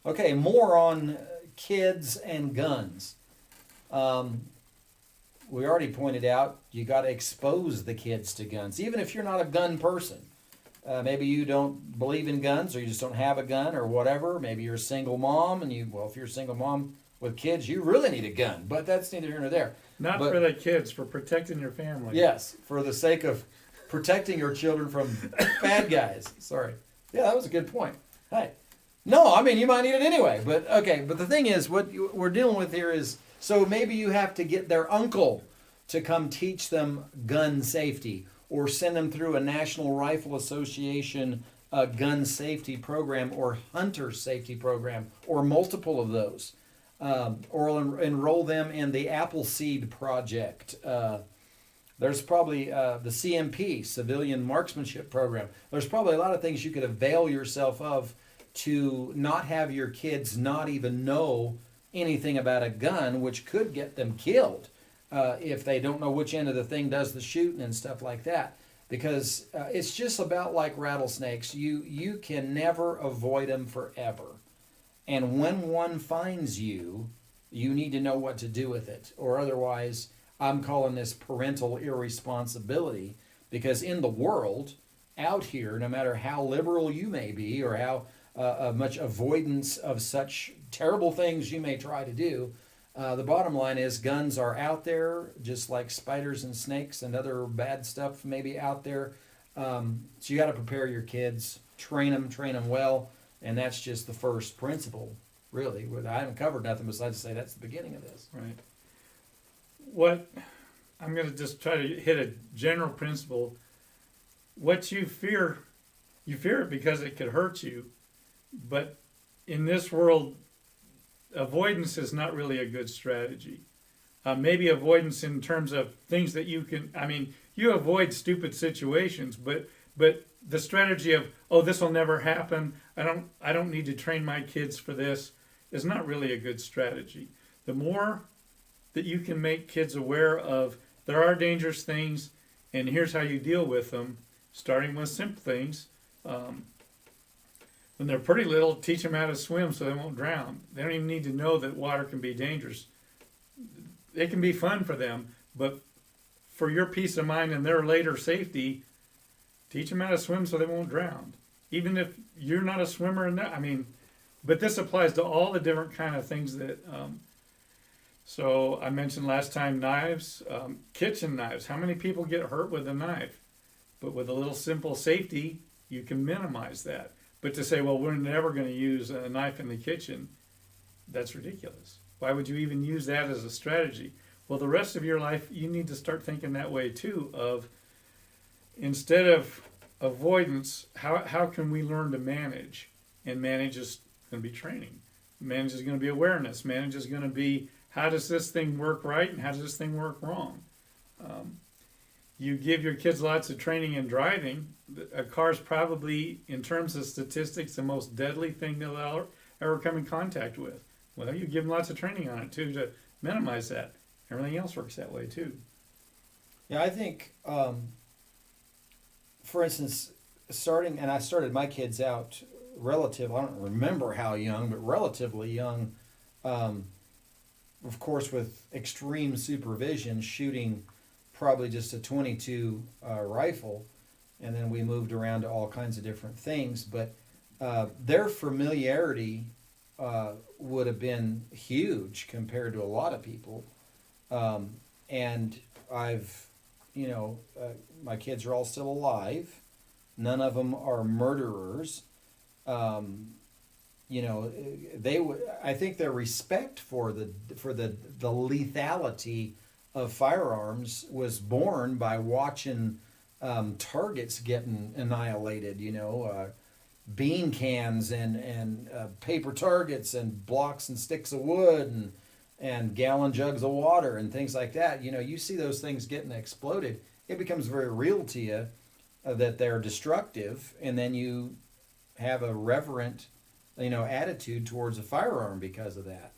Okay, more on kids and guns. Um, we already pointed out you got to expose the kids to guns, even if you're not a gun person. Maybe you don't believe in guns, or you just don't have a gun, or whatever. Maybe you're a single mom, and if you're a single mom with kids, you really need a gun. But that's neither here nor there. Not But for the kids, for protecting your family. yes, for the sake of protecting your children from bad guys. Sorry. Yeah, that was a good point. Hey, no, I mean you might need it anyway. But okay, but the thing is, we're dealing with here is so maybe you have to get their uncle to come teach them gun safety, or send them through a National Rifle Association gun safety program, or hunter safety program, or multiple of those, or enroll them in the Appleseed Project. There's probably the CMP, Civilian Marksmanship Program. There's probably a lot of things you could avail yourself of to not have your kids not even know anything about a gun, which could get them killed if they don't know which end of the thing does the shooting and stuff like that. Because it's just about like rattlesnakes. You can never avoid them forever. And when one finds you, you need to know what to do with it. Or otherwise, I'm calling this parental irresponsibility, because in the world out here, no matter how liberal you may be, or how much avoidance of such terrible things you may try to do, the bottom line is guns are out there, just like spiders and snakes and other bad stuff maybe out there. So you got to prepare your kids, train them well, and that's just the first principle, really. I haven't covered nothing besides to say that's the beginning of this. Right. What I'm going to just try to hit a general principle. What you fear it because it could hurt you, but in this world, avoidance is not really a good strategy. Maybe avoidance in terms of things that you can. I mean, you avoid stupid situations, but the strategy of, oh, this will never happen. I don't need to train my kids for this is not really a good strategy. The more that you can make kids aware of there are dangerous things, and here's how you deal with them, starting with simple things. When they're pretty little, teach them how to swim so they won't drown. They don't even need to know that water can be dangerous. It can be fun for them, but for your peace of mind and their later safety, teach them how to swim so they won't drown. Even if you're not a swimmer, but this applies to all the different kind of things that. So I mentioned last time knives, kitchen knives. How many people get hurt with a knife? But with a little simple safety, you can minimize that. But to say, well, we're never going to use a knife in the kitchen, that's ridiculous. Why would you even use that as a strategy? Well, the rest of your life, you need to start thinking that way too, of instead of avoidance, how can we learn to manage? And manage is going to be training. Manage is going to be awareness. Manage is going to be, how does this thing work right and how does this thing work wrong? You give your kids lots of training in driving. A car's probably, in terms of statistics, the most deadly thing they'll ever come in contact with. Well, you give them lots of training on it too to minimize that. Everything else works that way too. Yeah, I think, for instance, I started my kids out I don't remember how young, but relatively young, of course, with extreme supervision, shooting probably just a .22 rifle, and then we moved around to all kinds of different things. But their familiarity would have been huge compared to a lot of people. And my kids are all still alive. None of them are murderers. I think their respect for the lethality of firearms was born by watching targets getting annihilated. Bean cans and paper targets and blocks and sticks of wood and gallon jugs of water and things like that. You see those things getting exploded. It becomes very real to you that they're destructive, and then you have a reverent, attitude towards a firearm because of that.